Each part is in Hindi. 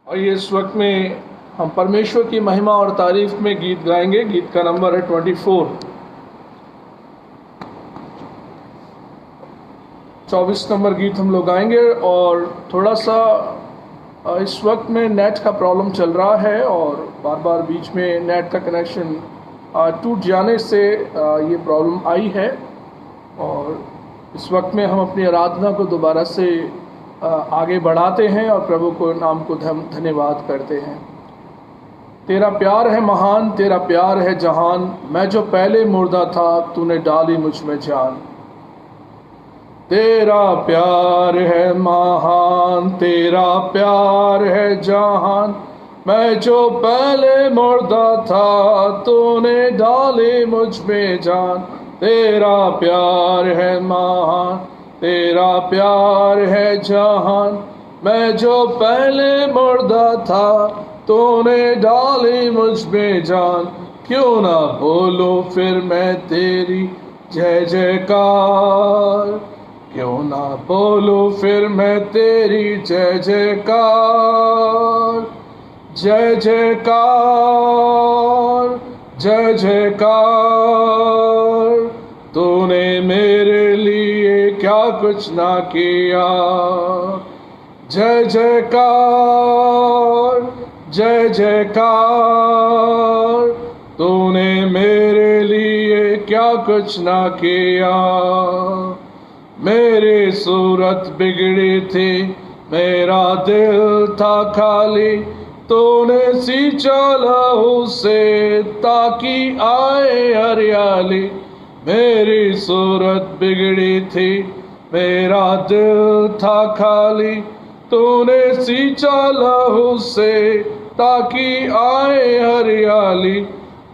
और ये इस वक्त में हम परमेश्वर की महिमा और तारीफ में गीत गाएंगे। गीत का नंबर है 24 नंबर गीत हम लोग गाएंगे। और थोड़ा सा इस वक्त में नेट का प्रॉब्लम चल रहा है और बार बार बीच में नेट का कनेक्शन टूट जाने से ये प्रॉब्लम आई है। और इस वक्त में हम अपनी आराधना को दोबारा से आगे बढ़ाते हैं और प्रभु को नाम को धन्यवाद करते हैं। तेरा प्यार है महान, तेरा प्यार है जहान, मैं जो पहले मुर्दा था तूने डाली मुझ में जान। तेरा प्यार है महान, तेरा प्यार है जहान, मैं जो पहले मुर्दा था तूने डाली मुझ में जान। तेरा प्यार है महान, तेरा प्यार है जहान, मैं जो पहले मुर्दा था तूने डाली मुझ में जान। क्यों ना बोलूं फिर मैं तेरी जय जयकार, क्यों ना बोलूं फिर मैं तेरी जय जयकार। जय जयकार, जय जयकार, तूने मेरे लिए क्या कुछ ना किया। जय जयकार, जय जयकार, तूने मेरे लिए क्या कुछ ना किया। मेरी सूरत बिगड़ी थी, मेरा दिल था खाली, तूने सींचा लहू से ताकि आए हरियाली। मेरी सूरत बिगड़ी थी, मेरा दिल था खाली, तूने सींचा लहू से ताकि आए हरियाली।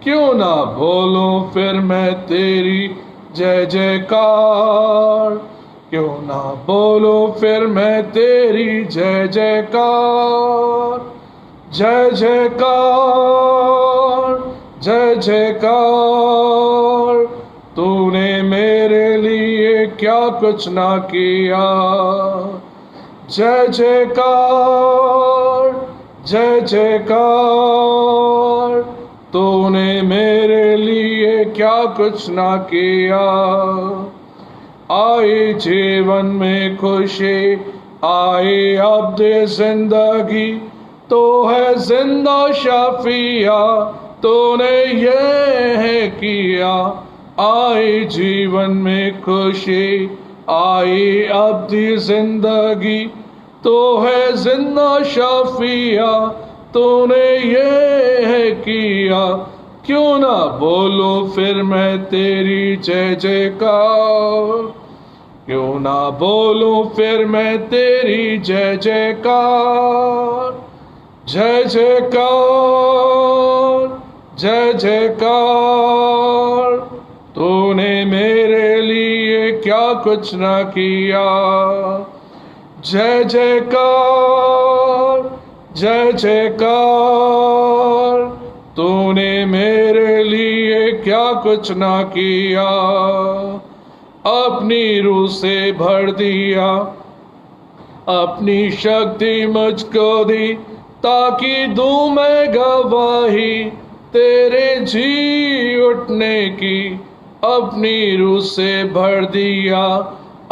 क्यों ना बोलूं फिर मैं तेरी जय जयकार, क्यों ना बोलूं फिर मैं तेरी जय जयकार। जय जयकार, जय जयकार, तूने मेरे लिए क्या कुछ ना किया। जय जयकार, जय जयकार, तूने मेरे लिए क्या कुछ ना किया। आई जीवन में खुशी, आई अब दे जिंदगी, तो है जिंदा शाफिया, तूने ये है किया। आई जीवन में खुशी, आई अब दी जिंदगी, तो है जिंदा शाफिया, तूने ये है किया। क्यों ना बोलूं फिर मैं तेरी जय जयकार, क्यों ना बोलूं फिर मैं तेरी जय जयकार। जय जयकार, जय जयकार, तूने मेरे लिए क्या कुछ ना किया। जय जयकार, जय जयकार, तूने मेरे लिए क्या कुछ ना किया। अपनी रूह से भर दिया, अपनी शक्ति मुझको दी, ताकि दूं मैं गवाही तेरे जी उठने की। अपनी रूह से भर दिया,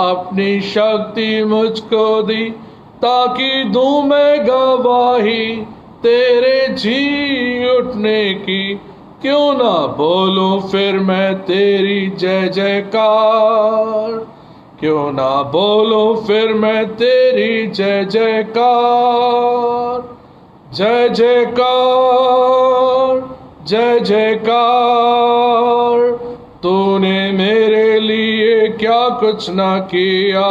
अपनी शक्ति मुझको दी, ताकि दूं मैं गवाही तेरे जी उठने की। क्यों ना बोलूं फिर मैं तेरी जय जयकार, क्यों ना बोलूं फिर मैं तेरी जय जयकार। जय जयकार, जय जयकार, तूने मेरे लिए क्या कुछ ना किया।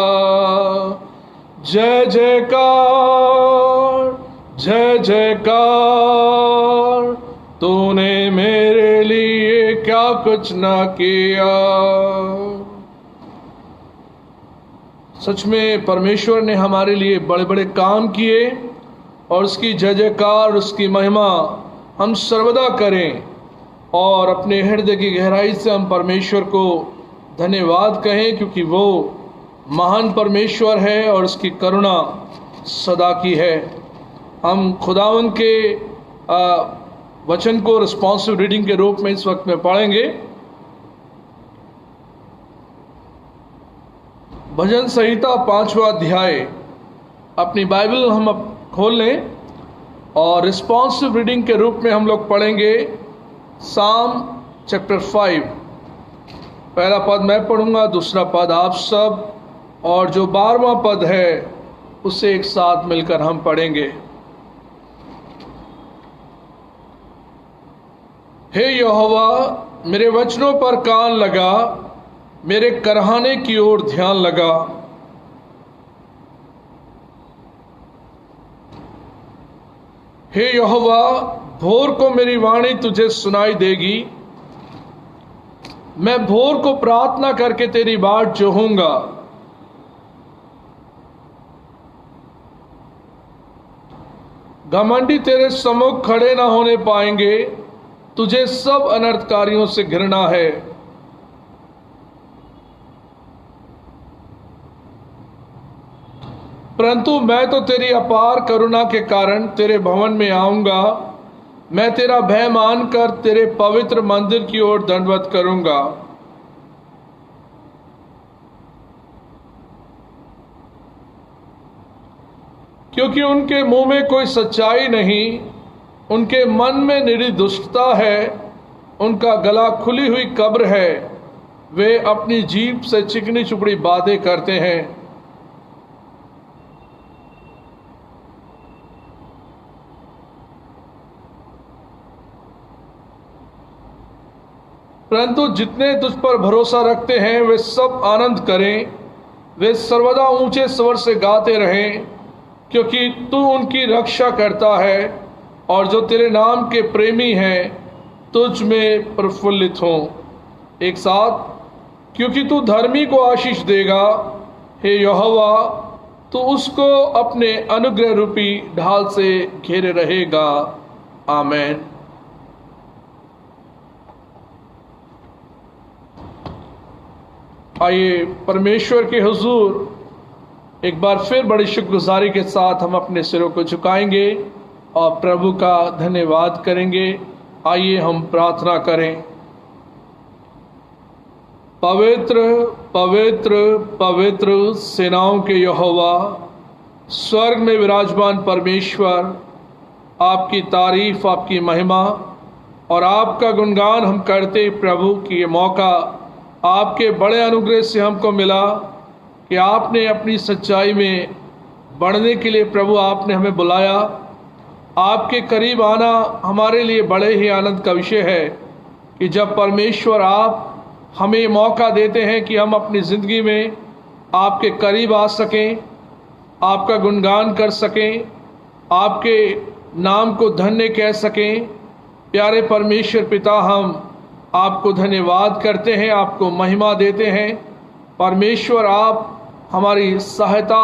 जय जयकार, जय जयकार, तूने मेरे लिए क्या कुछ ना किया। सच में परमेश्वर ने हमारे लिए बड़े बड़े काम किए और उसकी जय जयकार, उसकी महिमा हम सर्वदा करें और अपने हृदय की गहराई से हम परमेश्वर को धन्यवाद कहें, क्योंकि वो महान परमेश्वर है और उसकी करुणा सदा की है। हम खुदावन के वचन को रिस्पॉन्सिव रीडिंग के रूप में इस वक्त में पढ़ेंगे। भजन संहिता 5वां अध्याय। अपनी बाइबल हम अब खोल लें और रिस्पॉन्सिव रीडिंग के रूप में हम लोग पढ़ेंगे साम चैप्टर 5। पहला पद मैं पढ़ूंगा, दूसरा पद आप सब, और जो 12वां पद है उसे एक साथ मिलकर हम पढ़ेंगे। हे यहोवा, मेरे वचनों पर कान लगा, मेरे कराहने की ओर ध्यान लगा। हे यहोवा, भोर को मेरी वाणी तुझे सुनाई देगी। मैं भोर को प्रार्थना करके तेरी बाट जोहूंगा। घमंडी तेरे सम्मुख खड़े ना होने पाएंगे, तुझे सब अनर्थकारियों से घृणा है। परंतु मैं तो तेरी अपार करुणा के कारण तेरे भवन में आऊंगा। मैं तेरा भय मानकर तेरे पवित्र मंदिर की ओर दंडवत करूंगा। क्योंकि उनके मुंह में कोई सच्चाई नहीं, उनके मन में निरी दुष्टता है। उनका गला खुली हुई कब्र है, वे अपनी जीभ से चिकनी चुपड़ी बातें करते हैं। परंतु जितने तुझ पर भरोसा रखते हैं वे सब आनंद करें, वे सर्वदा ऊंचे स्वर से गाते रहें, क्योंकि तू उनकी रक्षा करता है और जो तेरे नाम के प्रेमी हैं तुझ में प्रफुल्लित हों। एक साथ, क्योंकि तू धर्मी को आशीष देगा। हे यहोवा, तू उसको अपने अनुग्रह रूपी ढाल से घेरे रहेगा। आमीन। आइए परमेश्वर के हुजूर एक बार फिर बड़ी शुक्रगुजारी के साथ हम अपने सिरों को झुकाएंगे और प्रभु का धन्यवाद करेंगे। आइए हम प्रार्थना करें। पवित्र पवित्र पवित्र सेनाओं के यहोवा, स्वर्ग में विराजमान परमेश्वर, आपकी तारीफ, आपकी महिमा और आपका गुणगान हम करते प्रभु कि ये मौका आपके बड़े अनुग्रह से हमको मिला कि आपने अपनी सच्चाई में बढ़ने के लिए प्रभु आपने हमें बुलाया। आपके करीब आना हमारे लिए बड़े ही आनंद का विषय है कि जब परमेश्वर आप हमें मौका देते हैं कि हम अपनी ज़िंदगी में आपके करीब आ सकें, आपका गुणगान कर सकें, आपके नाम को धन्य कह सकें। प्यारे परमेश्वर पिता, हम आपको धन्यवाद करते हैं, आपको महिमा देते हैं। परमेश्वर, आप हमारी सहायता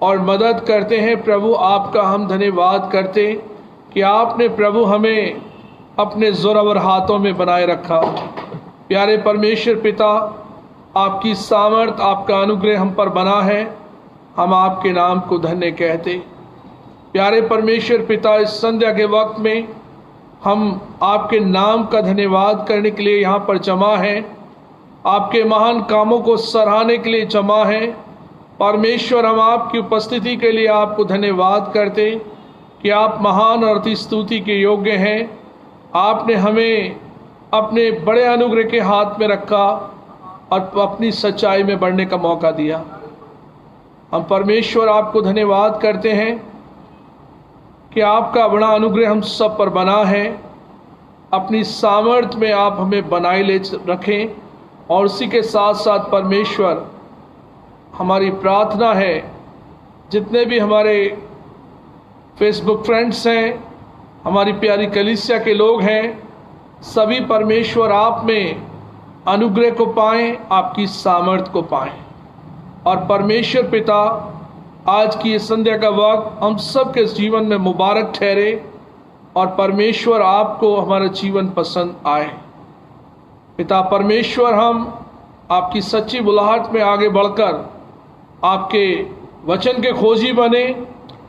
और मदद करते हैं। प्रभु, आपका हम धन्यवाद करते कि आपने प्रभु हमें अपने जोरावर हाथों में बनाए रखा। प्यारे परमेश्वर पिता, आपकी सामर्थ, आपका अनुग्रह हम पर बना है, हम आपके नाम को धन्य कहते। प्यारे परमेश्वर पिता, इस संध्या के वक्त में हम आपके नाम का धन्यवाद करने के लिए यहाँ पर जमा हैं, आपके महान कामों को सराहने के लिए जमा हैं। परमेश्वर, हम आपकी उपस्थिति के लिए आपको धन्यवाद करते कि आप महान और अति स्तुति के योग्य हैं। आपने हमें अपने बड़े अनुग्रह के हाथ में रखा और अपनी सच्चाई में बढ़ने का मौका दिया। हम परमेश्वर आपको धन्यवाद करते हैं कि आपका बड़ा अनुग्रह हम सब पर बना है। अपनी सामर्थ्य में आप हमें बनाए ले रखें और उसी के साथ साथ परमेश्वर, हमारी प्रार्थना है जितने भी हमारे फेसबुक फ्रेंड्स हैं, हमारी प्यारी कलीसिया के लोग हैं, सभी परमेश्वर आप में अनुग्रह को पाएं, आपकी सामर्थ्य को पाएं। और परमेश्वर पिता, आज की ये संध्या का वक्त हम सब के जीवन में मुबारक ठहरे और परमेश्वर आपको हमारा जीवन पसंद आए। पिता परमेश्वर, हम आपकी सच्ची बुलाहट में आगे बढ़कर आपके वचन के खोजी बने,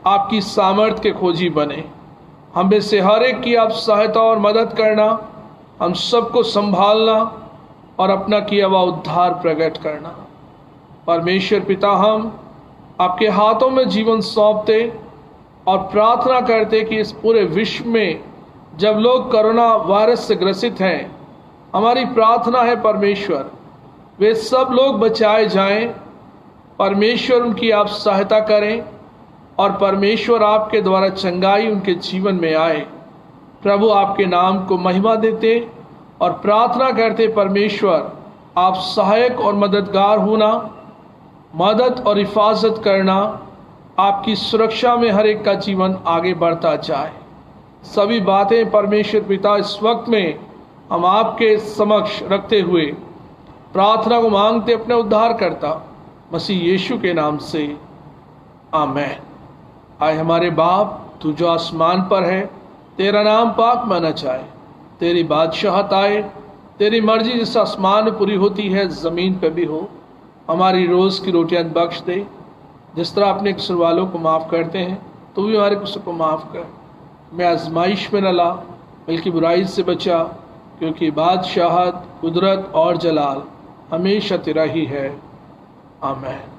आपकी सामर्थ्य के खोजी बने। हम में से हर एक की आप सहायता और मदद करना, हम सबको संभालना और अपना किया हुआ उद्धार प्रकट करना। परमेश्वर पिता, हम आपके हाथों में जीवन सौंपते और प्रार्थना करते कि इस पूरे विश्व में जब लोग कोरोना वायरस से ग्रसित हैं, हमारी प्रार्थना है परमेश्वर वे सब लोग बचाए जाएं। परमेश्वर उनकी आप सहायता करें और परमेश्वर आपके द्वारा चंगाई उनके जीवन में आए। प्रभु आपके नाम को महिमा देते और प्रार्थना करते परमेश्वर आप सहायक और मददगार होना, मदद और हिफाजत करना, आपकी सुरक्षा में हर एक का जीवन आगे बढ़ता जाए। सभी बातें परमेश्वर पिता इस वक्त में हम आपके समक्ष रखते हुए प्रार्थना को मांगते अपने उद्धार करता मसीह यीशु के नाम से, आमेन। आए हमारे बाप, तू जो आसमान पर है, तेरा नाम पाक माना जाए, तेरी बादशाहत आए, तेरी मर्जी जिस आसमान में पूरी होती है ज़मीन पे भी हो। हमारी रोज़ की रोटियां बख्श दे, जिस तरह अपने कसूर वालों को माफ़ करते हैं, तू भी हमारे कसूर को माफ़ कर। मैं आजमाइश में न ला, बल्कि बुराई से बचा, क्योंकि बादशाहत, कुदरत और जलाल हमेशा तेरा ही है, आमेन।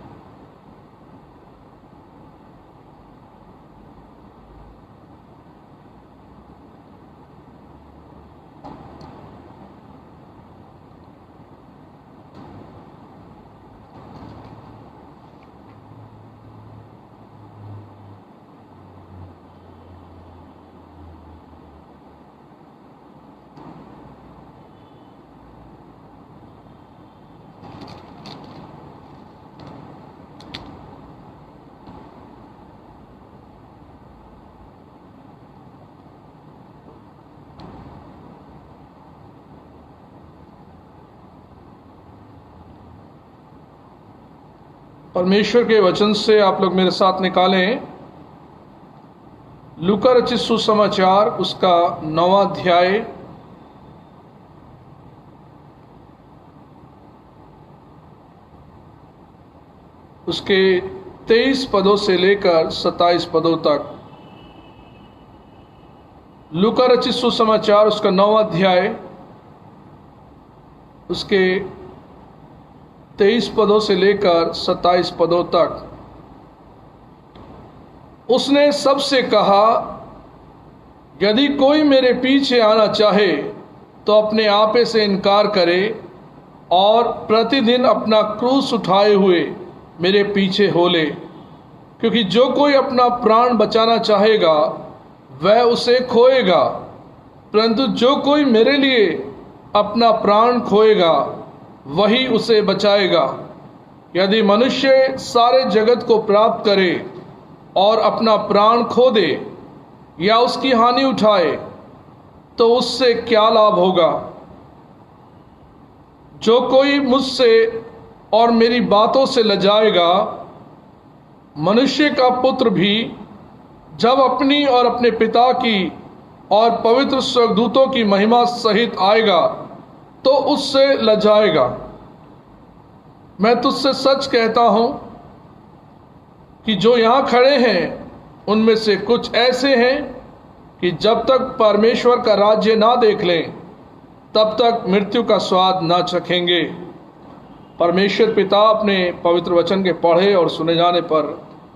परमेश्वर के वचन से आप लोग मेरे साथ निकालें लूका रचित सुसमाचार, उसका 9वां अध्याय, उसके 23 पदों से लेकर 27 पदों तक। लूका रचित सुसमाचार, उसका 9वां अध्याय, उसके 23 पदों से लेकर 27 पदों तक। उसने सबसे कहा, यदि कोई मेरे पीछे आना चाहे तो अपने आपे से इनकार करे और प्रतिदिन अपना क्रूस उठाए हुए मेरे पीछे हो ले। क्योंकि जो कोई अपना प्राण बचाना चाहेगा वह उसे खोएगा, परंतु जो कोई मेरे लिए अपना प्राण खोएगा वही उसे बचाएगा। यदि मनुष्य सारे जगत को प्राप्त करे और अपना प्राण खो दे या उसकी हानि उठाए तो उससे क्या लाभ होगा। जो कोई मुझसे और मेरी बातों से लजाएगा, मनुष्य का पुत्र भी जब अपनी और अपने पिता की और पवित्र स्वर्गदूतों की महिमा सहित आएगा तो उससे लजाएगा। मैं तुझसे सच कहता हूं कि जो यहां खड़े हैं उनमें से कुछ ऐसे हैं कि जब तक परमेश्वर का राज्य ना देख लें तब तक मृत्यु का स्वाद ना चखेंगे। परमेश्वर पिता अपने पवित्र वचन के पढ़े और सुने जाने पर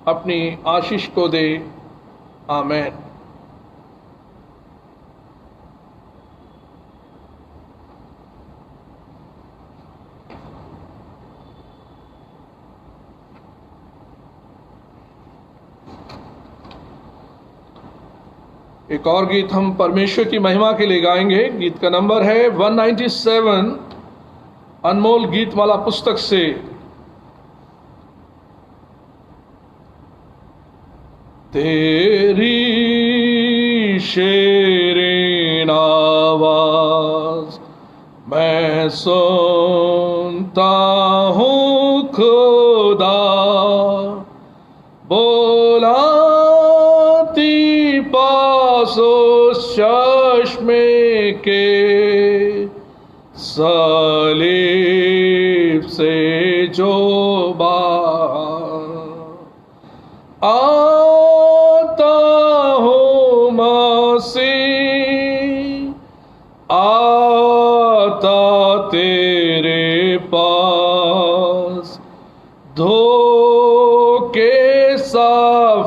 अपनी आशीष को दे, आमेन। एक और गीत हम परमेश्वर की महिमा के लिए गाएंगे। गीत का नंबर है 197, अनमोल गीत माला पुस्तक से। तेरी शेरीन आवाज मैं सुनता हूँ खुदा, बोलाती पास उस चश्मे के सलीब से जो बाहर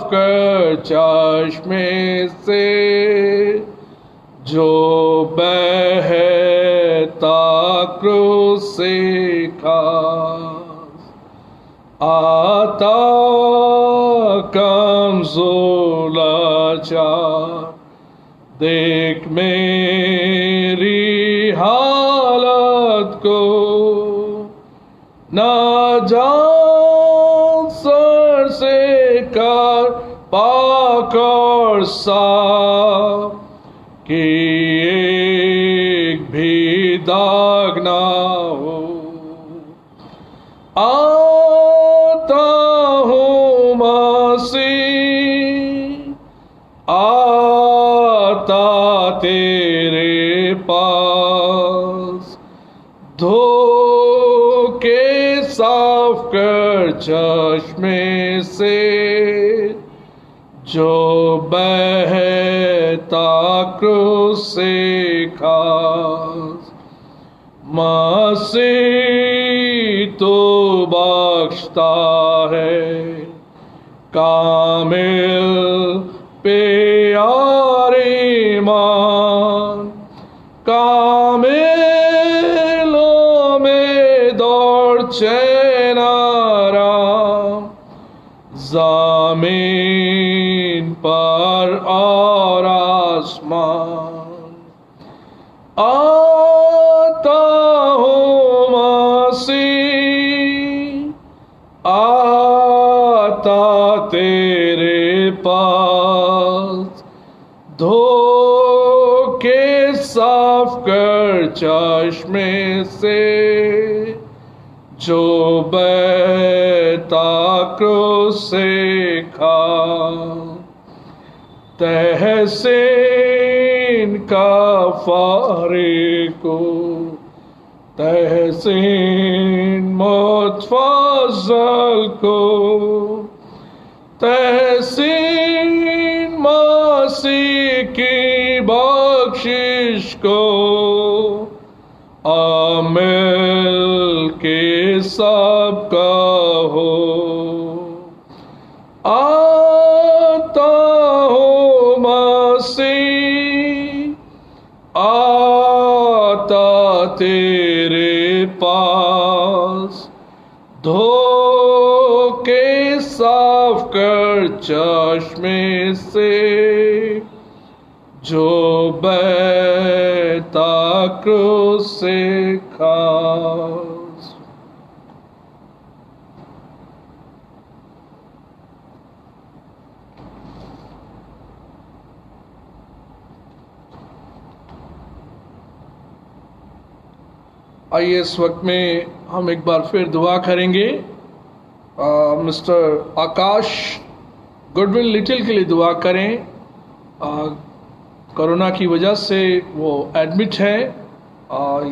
कर चश्मे से जो बहता क्रूस से खास आता कमज़ोर लाचार देख मेरी हालत को ना जान सर से कर पाक और साफ कि एक भी दाग ना हो। आता हूँ मसीह आता तेरे पास धो के साफ कर चश्मे से जो बहता क्रूस से खास मसीह तो बख्शता है कामिल प्यारे ईमान कामिलों में दौड़ चैन आराम ज़मीन पर और आसमान आता हूँ मसीह आता तेरे पास धो के साफ कर चश्मे से जो बहता क्रूस से खास तहसीन काफ़ारे को तहसीन मुतफज़ल को तहसीन मसीह की बख्शिश को आमिल के सबका हो। आता हूँ मसीह आता तेरे पास धो के साफ कर चश्मे से जो बहता क्रूस से खास। आइए इस वक्त में हम एक बार फिर दुआ करेंगे। मिस्टर आकाश गुडविन लिटिल के लिए दुआ करें। कोरोना की वजह से वो एडमिट है।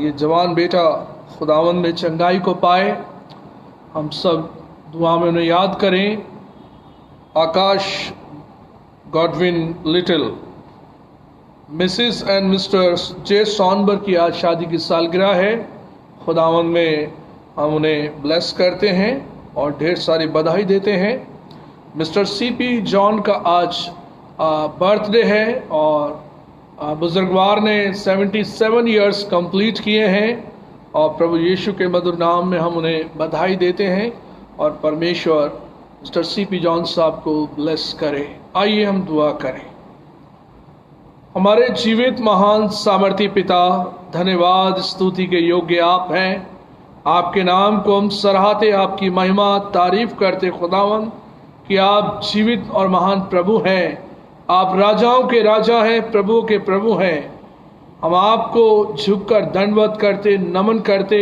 ये जवान बेटा खुदावंद में चंगाई को पाए। हम सब दुआ में उन्हें याद करें। Akash Godwin Little. Mrs and Mr J Sonberg की आज शादी की सालगिरह है। खुदावंद में हम उन्हें ब्लेस करते हैं और ढेर सारी बधाई देते हैं। मिस्टर सीपी जॉन का आज बर्थडे है और बुजुर्गवार ने 77 इयर्स कंप्लीट किए हैं और प्रभु यीशु के मधुर नाम में हम उन्हें बधाई देते हैं और परमेश्वर मिस्टर सीपी जॉन साहब को ब्लेस करे। आइए हम दुआ करें। हमारे जीवित महान सामर्थी पिता, धन्यवाद स्तुति के योग्य आप हैं। आपके नाम को हम सराहते, आपकी महिमा तारीफ करते खुदावंद कि आप जीवित और महान प्रभु हैं। आप राजाओं के राजा हैं, प्रभु के प्रभु हैं। हम आपको झुककर दंडवत करते, नमन करते,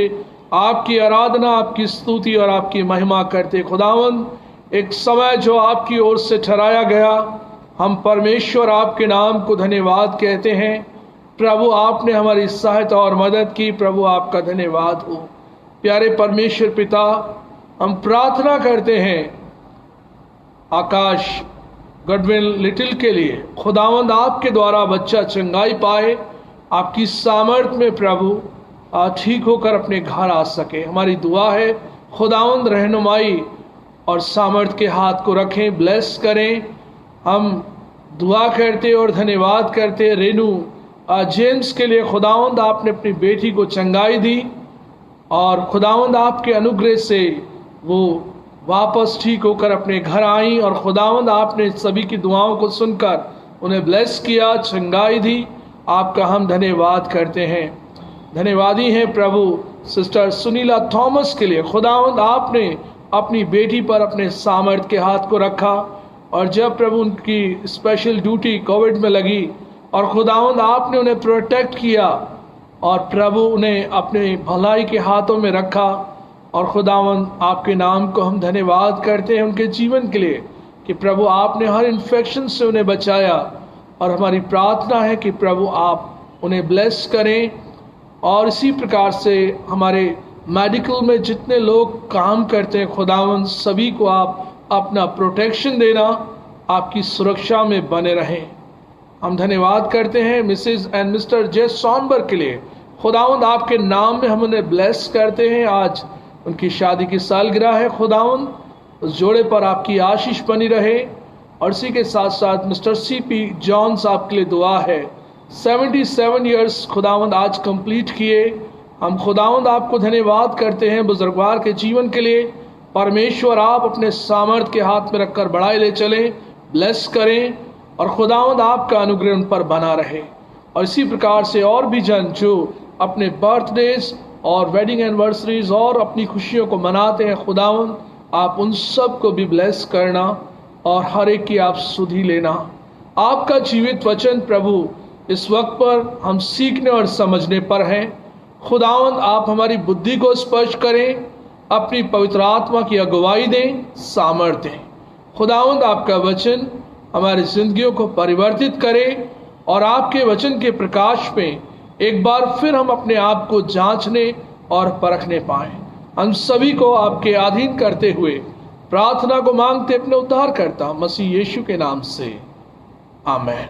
आपकी आराधना, आपकी स्तुति और आपकी महिमा करते। खुदावंद, एक समय जो आपकी ओर से ठहराया गया, हम परमेश्वर आपके नाम को धन्यवाद कहते हैं। प्रभु, आपने हमारी सहायता और मदद की। प्रभु, आपका धन्यवाद हो। प्यारे परमेश्वर पिता, हम प्रार्थना करते हैं आकाश गॉडविन लिटिल के लिए। खुदावंद, आपके द्वारा बच्चा चंगाई पाए, आपकी सामर्थ में प्रभु ठीक होकर अपने घर आ सके। हमारी दुआ है खुदावंद रहनुमाई और सामर्थ के हाथ को रखें, ब्लेस करें हम दुआ करते और धन्यवाद करते रेनू जेम्स के लिए। खुदावंद आपने अपनी बेटी को चंगाई दी और खुदावंद आपके अनुग्रह से वो वापस ठीक होकर अपने घर आई और खुदावंद आपने सभी की दुआओं को सुनकर उन्हें ब्लेस किया, चंगाई दी। आपका हम धन्यवाद करते हैं। धन्यवादी हैं प्रभु सिस्टर सुनीला थॉमस के लिए। खुदावंद आपने अपनी बेटी पर अपने सामर्थ के हाथ को रखा और जब प्रभु उनकी स्पेशल ड्यूटी कोविड में लगी और खुदावंद आपने उन्हें प्रोटेक्ट किया और प्रभु उन्हें अपने भलाई के हाथों में रखा। और खुदावंद आपके नाम को हम धन्यवाद करते हैं उनके जीवन के लिए कि प्रभु आपने हर इन्फेक्शन से उन्हें बचाया। और हमारी प्रार्थना है कि प्रभु आप उन्हें ब्लेस करें और इसी प्रकार से हमारे मेडिकल में जितने लोग काम करते हैं खुदावंद सभी को आप अपना प्रोटेक्शन देना, आपकी सुरक्षा में बने रहें। हम धन्यवाद करते हैं मिसेस एंड मिस्टर जे सॉनबर्ग के लिए। खुदावंद आपके नाम में हम उन्हें ब्लेस करते हैं। आज उनकी शादी की सालगिरह है। खुदावंद उस जोड़े पर आपकी आशीष बनी रहे। और इसी के साथ साथ मिस्टर सीपी जॉन साहब के लिए दुआ है। 77 ईयर्स खुदावंद आज कंप्लीट किए। हम खुदावंद आपको धन्यवाद करते हैं बुजुर्गवार के जीवन के लिए। परमेश्वर आप अपने सामर्थ के हाथ में रखकर बढ़ाए ले चलें, ब्लेस करें और खुदावंद आपका अनुग्रह उन पर बना रहे। और इसी प्रकार से और भी जन जो अपने बर्थडेज और वेडिंग एनिवर्सरीज और अपनी खुशियों को मनाते हैं, खुदावंद आप उन सब को भी ब्लेस करना और हर एक की आप सुधि लेना। आपका जीवित वचन प्रभु इस वक्त पर हम सीखने और समझने पर हैं। खुदावंद आप हमारी बुद्धि को स्पर्श करें, अपनी पवित्र आत्मा की अगुवाई दें, सामर्थ्य दें। खुदावंद आपका वचन हमारी जिंदगियों को परिवर्तित करे और आपके वचन के प्रकाश में एक बार फिर हम अपने आप को जांचने और परखने पाएं। हम सभी को आपके अधीन करते हुए प्रार्थना को मांगते अपने उद्धार करता मसीह यीशु के नाम से, आमीन।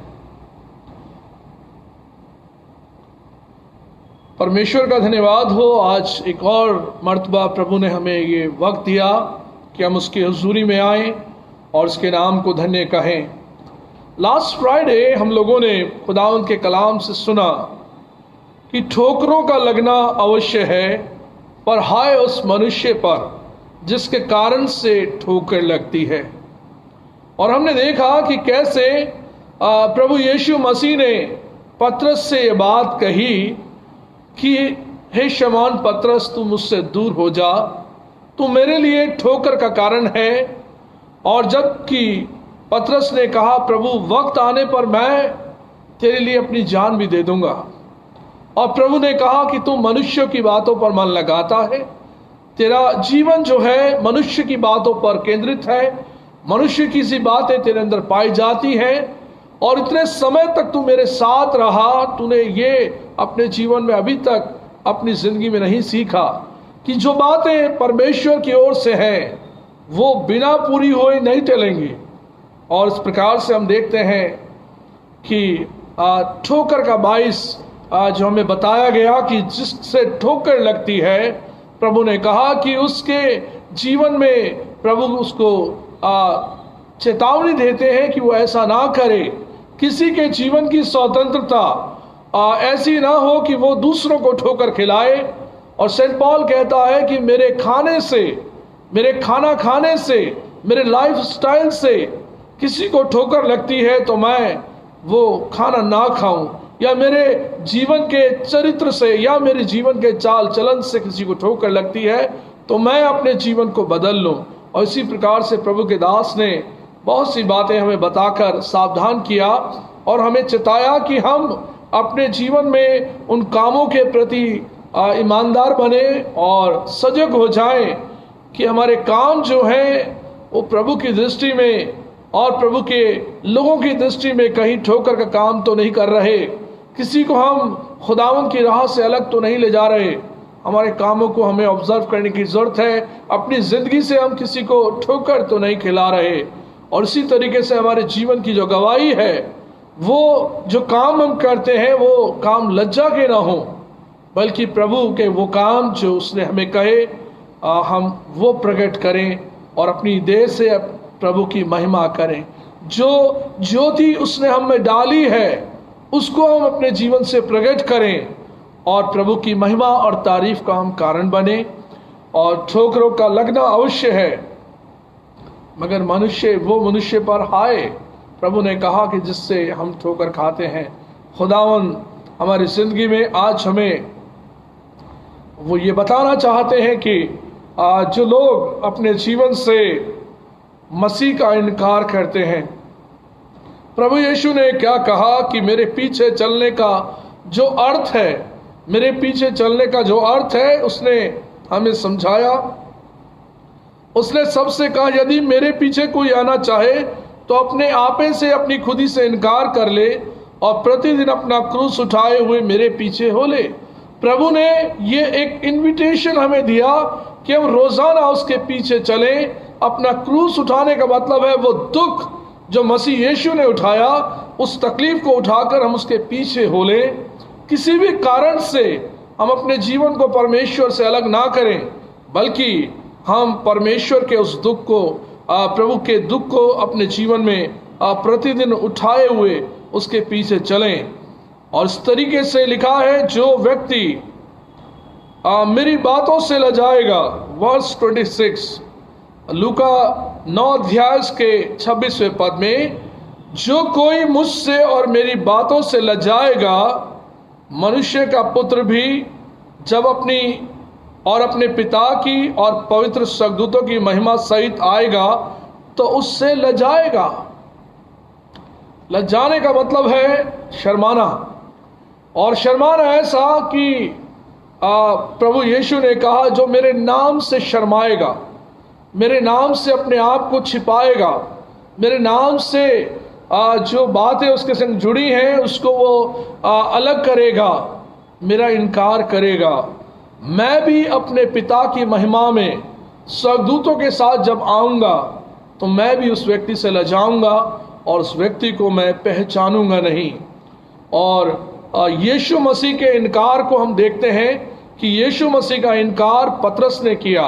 परमेश्वर का धन्यवाद हो। आज एक और मर्तबा प्रभु ने हमें ये वक्त दिया कि हम उसकी हुजूरी में आएं और उसके नाम को धन्य कहें। लास्ट फ्राइडे हम लोगों ने खुदावंद के कलाम से सुना कि ठोकरों का लगना अवश्य है, पर हाय उस मनुष्य पर जिसके कारण से ठोकर लगती है। और हमने देखा कि कैसे प्रभु यीशु मसीह ने पतरस से ये बात कही कि हे शमौन पतरस, तू मुझसे दूर हो जा, तू मेरे लिए ठोकर का कारण है। और जबकि पतरस ने कहा, प्रभु वक्त आने पर मैं तेरे लिए अपनी जान भी दे दूंगा। और प्रभु ने कहा कि तू मनुष्यों की बातों पर मन लगाता है, तेरा जीवन जो है मनुष्य की बातों पर केंद्रित है, मनुष्य की सी बातें तेरे अंदर पाई जाती हैं। और इतने समय तक तू मेरे साथ रहा, तूने ये अपने जीवन में अभी तक अपनी जिंदगी में नहीं सीखा कि जो बातें परमेश्वर की ओर से हैं वो बिना पूरी हुए नहीं टलेंगी। और इस प्रकार से हम देखते हैं कि ठोकर का बाइस जो हमें बताया गया कि जिससे ठोकर लगती है, प्रभु ने कहा कि उसके जीवन में प्रभु उसको चेतावनी देते हैं कि वो ऐसा ना करे। किसी के जीवन की स्वतंत्रता ऐसी ना हो कि वो दूसरों को ठोकर खिलाए। और सेंट पॉल कहता है कि मेरे खाने से, मेरे खाना खाने से, मेरे लाइफ स्टाइल से किसी को ठोकर लगती है तो मैं वो खाना ना खाऊं, या मेरे जीवन के चरित्र से या मेरे जीवन के चाल चलन से किसी को ठोकर लगती है तो मैं अपने जीवन को बदल लूं। और इसी प्रकार से प्रभु के दास ने बहुत सी बातें हमें बताकर सावधान किया और हमें चेताया कि हम अपने जीवन में उन कामों के प्रति ईमानदार बने और सजग हो जाएं कि हमारे काम जो हैं वो प्रभु की दृष्टि में और प्रभु के लोगों की दृष्टि में कहीं ठोकर का काम तो नहीं कर रहे, किसी को हम खुदावंद की राह से अलग तो नहीं ले जा रहे। हमारे कामों को हमें ऑब्जर्व करने की जरूरत है। अपनी जिंदगी से हम किसी को ठोकर तो नहीं खिला रहे। और इसी तरीके से हमारे जीवन की जो गवाही है, वो जो काम हम करते हैं वो काम लज्जा के ना हो, बल्कि प्रभु के वो काम जो उसने हमें कहे हम वो प्रकट करें और अपनी देह से प्रभु की महिमा करें। जो ज्योति उसने हम में डाली है उसको हम अपने जीवन से प्रकट करें और प्रभु की महिमा और तारीफ का हम कारण बने। और ठोकरों का लगना अवश्य है, मगर वो मनुष्य पर हाय, प्रभु ने कहा कि जिससे हम ठोकर खाते हैं। खुदावन हमारी जिंदगी में आज हमें वो ये बताना चाहते हैं कि जो लोग अपने जीवन से मसीह का इनकार करते हैं, प्रभु यीशु ने क्या कहा कि मेरे पीछे चलने का जो अर्थ है, मेरे पीछे चलने का जो अर्थ है उसने हमें समझाया। उसने सबसे कहा यदि मेरे पीछे कोई आना चाहे तो अपने आपे से, अपनी खुदी से इनकार कर ले और प्रतिदिन अपना क्रूस उठाए हुए मेरे पीछे हो ले। प्रभु ने ये एक इनविटेशन हमें दिया कि हम रोजाना उसके पीछे चलें। अपना क्रूस उठाने का मतलब है वो दुख जो मसीह यीशु ने उठाया, उस तकलीफ को उठाकर हम उसके पीछे हो लें। किसी भी कारण से हम अपने जीवन को परमेश्वर से अलग ना करें, बल्कि हम परमेश्वर के उस दुख को, प्रभु के दुख को अपने जीवन में प्रतिदिन उठाए हुए उसके पीछे चलें। और इस तरीके से लिखा है, जो व्यक्ति मेरी बातों से लजाएगा, वर्स 26 लूका 9 अध्याय के 26वें पद में, जो कोई मुझसे और मेरी बातों से लजाएगा, मनुष्य का पुत्र भी जब अपने पिता की और पवित्र स्वर्गदूतों की महिमा सहित आएगा तो उससे लजाएगा। लजाने का मतलब है शर्माना, और शर्माना ऐसा कि प्रभु यीशु ने कहा जो मेरे नाम से शर्माएगा, मेरे नाम से अपने आप को छिपाएगा, मेरे नाम से जो बातें उसके संग जुड़ी हैं उसको वो अलग करेगा, मेरा इनकार करेगा, मैं भी अपने पिता की महिमा में स्वर्गदूतों के साथ जब आऊँगा तो मैं भी उस व्यक्ति से लजाऊंगा और उस व्यक्ति को मैं पहचानूंगा नहीं। और यीशु मसीह के इनकार को हम देखते हैं कि यीशु मसीह का इनकार पतरस ने किया,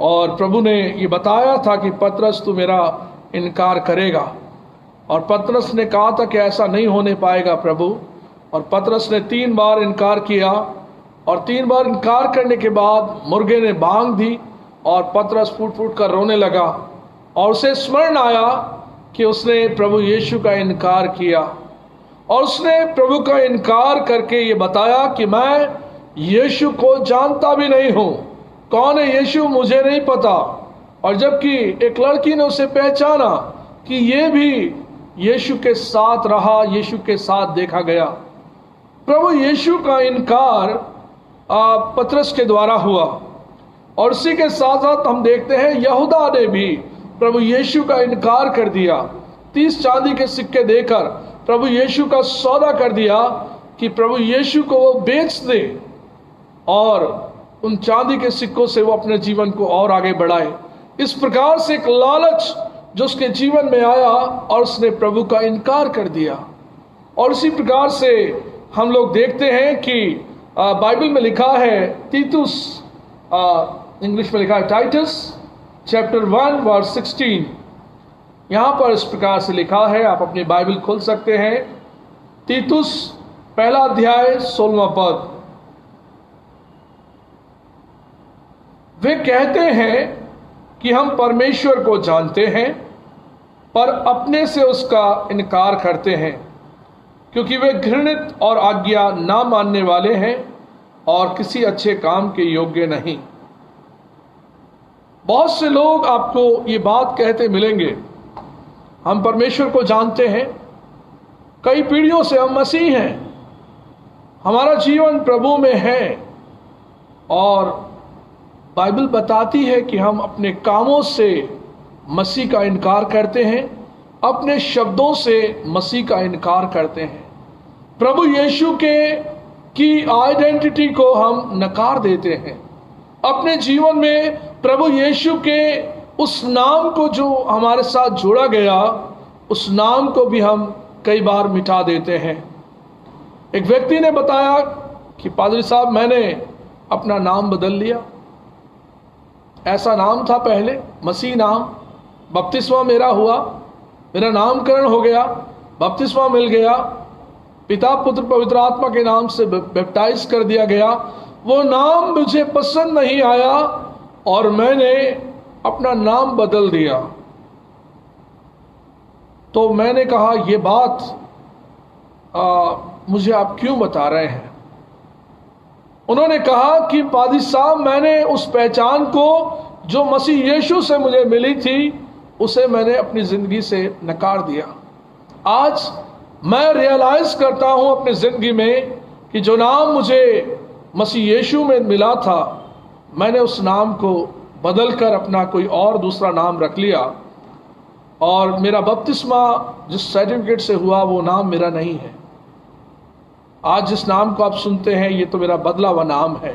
और प्रभु ने ये बताया था कि पतरस तू मेरा इनकार करेगा, और पतरस ने कहा था कि ऐसा नहीं होने पाएगा प्रभु। और पतरस ने 3 बार इनकार किया, और 3 बार इनकार करने के बाद मुर्गे ने बांग दी और पतरस फूट फूट कर रोने लगा, और उसे स्मरण आया कि उसने प्रभु यीशु का इनकार किया, और उसने प्रभु का इनकार करके ये बताया कि मैं यीशु को जानता भी नहीं हूँ, कौन है यीशु मुझे नहीं पता। और जबकि एक लड़की ने उसे पहचाना कि ये भी यीशु के साथ रहा, यीशु के साथ देखा गया। प्रभु यीशु का इनकार पतरस के द्वारा हुआ, और उसी के साथ साथ हम देखते हैं यहूदा ने भी प्रभु यीशु का इनकार कर दिया। 30 चांदी के सिक्के देकर प्रभु यीशु का सौदा कर दिया कि प्रभु यीशु को वो बेच दे और उन चांदी के सिक्कों से वो अपने जीवन को और आगे बढ़ाए। इस प्रकार से एक लालच जो उसके जीवन में आया और उसने प्रभु का इनकार कर दिया। और इसी प्रकार से हम लोग देखते हैं कि बाइबल में लिखा है, तीतुस, इंग्लिश में लिखा है टाइटस चैप्टर 1 वर्स 16, यहाँ पर इस प्रकार से लिखा है, आप अपनी बाइबल खोल सकते हैं। तीतुस 1 अध्याय 16वां पद, वे कहते हैं कि हम परमेश्वर को जानते हैं पर अपने से उसका इनकार करते हैं, क्योंकि वे घृणित और आज्ञा ना मानने वाले हैं और किसी अच्छे काम के योग्य नहीं। बहुत से लोग आपको ये बात कहते मिलेंगे, हम परमेश्वर को जानते हैं, कई पीढ़ियों से हम मसीह हैं, हमारा जीवन प्रभु में है, और बाइबल बताती है कि हम अपने कामों से मसीह का इनकार करते हैं, अपने शब्दों से मसीह का इनकार करते हैं। प्रभु यीशु की आइडेंटिटी को हम नकार देते हैं। अपने जीवन में प्रभु यीशु के उस नाम को जो हमारे साथ जोड़ा गया, उस नाम को भी हम कई बार मिटा देते हैं। एक व्यक्ति ने बताया कि पादरी साहब, मैंने अपना नाम बदल लिया, ऐसा नाम था पहले, मसीह नाम, बपतिस्मा मेरा हुआ, मेरा नामकरण हो गया, बपतिस्मा मिल गया, पिता पुत्र पवित्र आत्मा के नाम से बैप्टाइज कर दिया गया, वो नाम मुझे पसंद नहीं आया और मैंने अपना नाम बदल दिया। तो मैंने कहा, ये बात मुझे आप क्यों बता रहे हैं? उन्होंने कहा कि पादी साहब, मैंने उस पहचान को जो मसीह यीशु से मुझे मिली थी, उसे मैंने अपनी जिंदगी से नकार दिया। आज मैं रियलाइज करता हूं अपनी जिंदगी में कि जो नाम मुझे मसीह यीशु में मिला था, मैंने उस नाम को बदलकर अपना कोई और दूसरा नाम रख लिया, और मेरा बपतिस्मा जिस सर्टिफिकेट से हुआ वो नाम मेरा नहीं है। आज जिस नाम को आप सुनते हैं, ये तो मेरा बदला हुआ नाम है।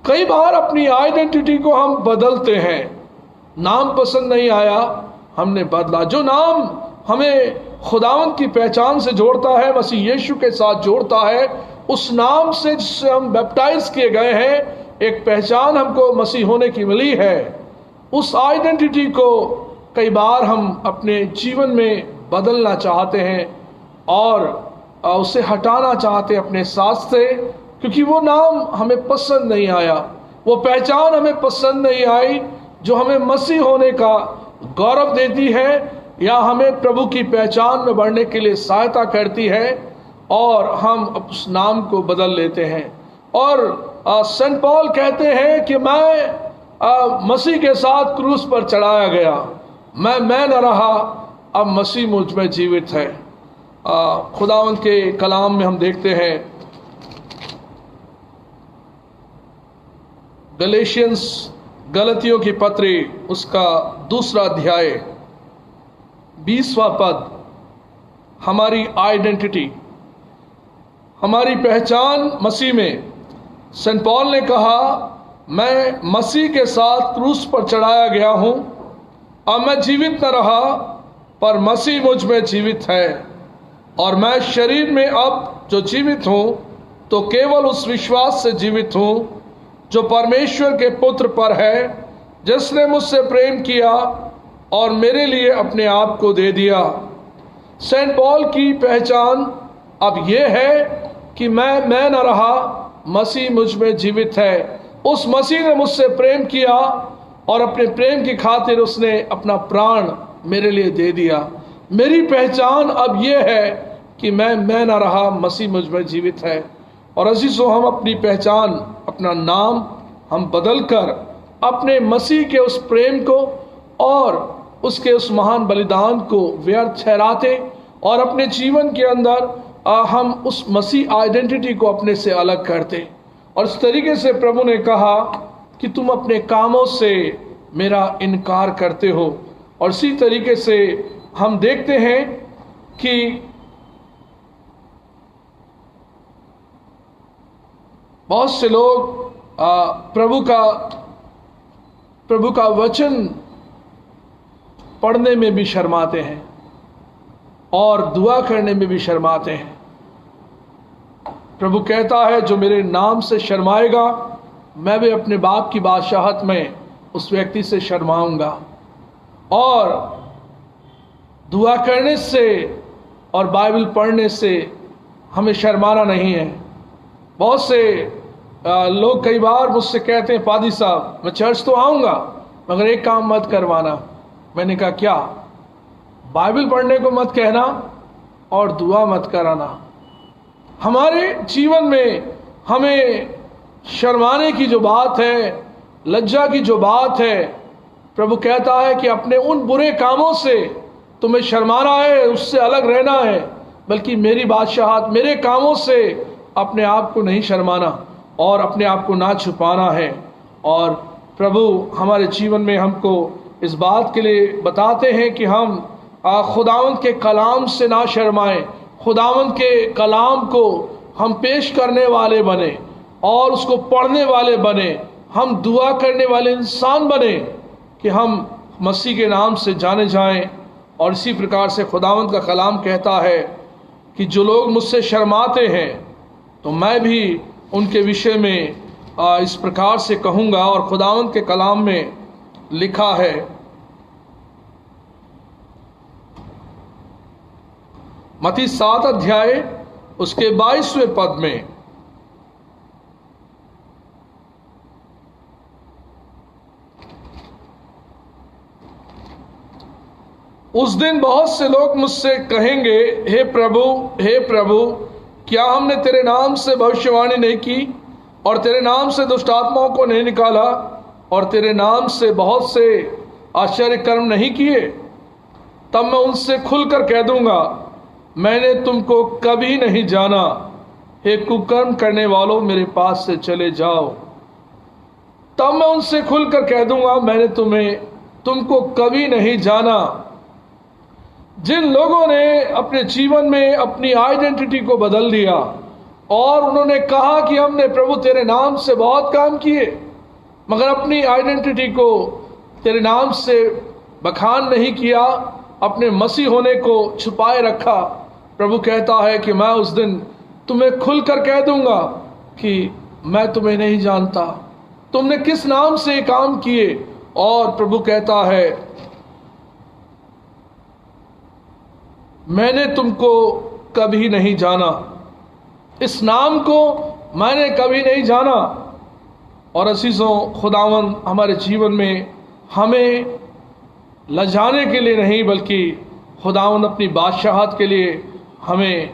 कई बार अपनी आइडेंटिटी को हम बदलते हैं। नाम पसंद नहीं आया, हमने बदला। जो नाम हमें खुदावंद की पहचान से जोड़ता है, मसीह यीशु के साथ जोड़ता है, उस नाम से जिससे हम बैप्टाइज किए गए हैं, एक पहचान हमको मसीह होने की मिली है। उस आइडेंटिटी को कई बार हम अपने जीवन में बदलना चाहते हैं और उसे हटाना चाहते हैं अपने साथ से, क्योंकि वो नाम हमें पसंद नहीं आया, वो पहचान हमें पसंद नहीं आई जो हमें मसीह होने का गौरव देती है या हमें प्रभु की पहचान में बढ़ने के लिए सहायता करती है, और हम उस नाम को बदल लेते हैं। और सेंट पॉल कहते हैं कि मैं मसीह के साथ क्रूस पर चढ़ाया गया, मैं न रहा, अब मसीह मुझ में जीवित है। खुदावंद के कलाम में हम देखते हैं, गलतियों की पत्री उसका 2 अध्याय 20वां पद, हमारी आइडेंटिटी, हमारी पहचान मसीह में। सेंट पॉल ने कहा, मैं मसीह के साथ क्रूस पर चढ़ाया गया हूं, अब मैं जीवित न रहा पर मसीह मुझ में जीवित है, और मैं शरीर में अब जो जीवित हूं तो केवल उस विश्वास से जीवित हूं जो परमेश्वर के पुत्र पर है, जिसने मुझसे प्रेम किया और मेरे लिए अपने आप को दे दिया। सेंट पॉल की पहचान अब यह है कि मैं न रहा, मसीह मुझ में जीवित है। उस मसीह ने मुझसे प्रेम किया और अपने प्रेम की खातिर उसने अपना प्राण मेरे लिए दे दिया। मेरी पहचान अब यह है कि मैं न रहा, मसीह मुझ में जीवित है। और अजीजों, हम अपनी पहचान, अपना नाम हम बदलकर अपने मसीह के उस प्रेम को और उसके उस महान बलिदान को व्यर्थ ठहराते और अपने जीवन के अंदर हम उस मसीह आइडेंटिटी को अपने से अलग करते। और इस तरीके से प्रभु ने कहा कि तुम अपने कामों से मेरा इनकार करते हो। और इसी तरीके से हम देखते हैं कि बहुत से लोग प्रभु का वचन पढ़ने में भी शर्माते हैं और दुआ करने में भी शर्माते हैं। प्रभु कहता है, जो मेरे नाम से शर्माएगा, मैं भी अपने बाप की बादशाहत में उस व्यक्ति से शर्माऊंगा। और दुआ करने से और बाइबल पढ़ने से हमें शर्माना नहीं है। बहुत से लोग कई बार मुझसे कहते हैं, पादी साहब, मैं चर्च तो आऊँगा मगर एक काम मत करवाना। मैंने कहा, क्या? बाइबल पढ़ने को मत कहना और दुआ मत कराना। हमारे जीवन में हमें शर्माने की जो बात है, लज्जा की जो बात है, प्रभु कहता है कि अपने उन बुरे कामों से तुम्हें शर्माना है, उससे अलग रहना है, बल्कि मेरी बादशाहत, मेरे कामों से अपने आप को नहीं शर्माना और अपने आप को ना छुपाना है। और प्रभु हमारे जीवन में हमको इस बात के लिए बताते हैं कि हम खुदावंद के कलाम से ना शर्माएं, खुदावंद के कलाम को हम पेश करने वाले बने और उसको पढ़ने वाले बने, हम दुआ करने वाले इंसान बने कि हम मसीह के नाम से जाने जाएं। और इसी प्रकार से खुदावंद का कलाम कहता है कि जो लोग मुझसे शर्माते हैं तो मैं भी उनके विषय में इस प्रकार से कहूँगा। और खुदावंद के कलाम में लिखा है, मत्ती 7 अध्याय उसके 22वें पद में, उस दिन बहुत से लोग मुझसे कहेंगे, हे प्रभु, क्या हमने तेरे नाम से भविष्यवाणी नहीं की और तेरे नाम से दुष्ट आत्माओं को नहीं निकाला और तेरे नाम से बहुत से आश्चर्य कर्म नहीं किए? तब मैं उनसे खुलकर कह दूंगा, मैंने तुमको कभी नहीं जाना, हे कुकर्म करने वालों, मेरे पास से चले जाओ। तब मैं उनसे खुलकर कह दूंगा, मैंने तुमको कभी नहीं जाना। जिन लोगों ने अपने जीवन में अपनी आइडेंटिटी को बदल दिया और उन्होंने कहा कि हमने प्रभु तेरे नाम से बहुत काम किए, मगर अपनी आइडेंटिटी को तेरे नाम से बखान नहीं किया, अपने मसीह होने को छुपाए रखा, प्रभु कहता है कि मैं उस दिन तुम्हें खुलकर कह दूंगा कि मैं तुम्हें नहीं जानता, तुमने किस नाम से काम किए। और प्रभु कहता है, मैंने तुमको कभी नहीं जाना, इस नाम को मैंने कभी नहीं जाना। और अजीजों, खुदावन हमारे जीवन में हमें लजाने के लिए नहीं, बल्कि खुदावन अपनी बादशाहत के लिए हमें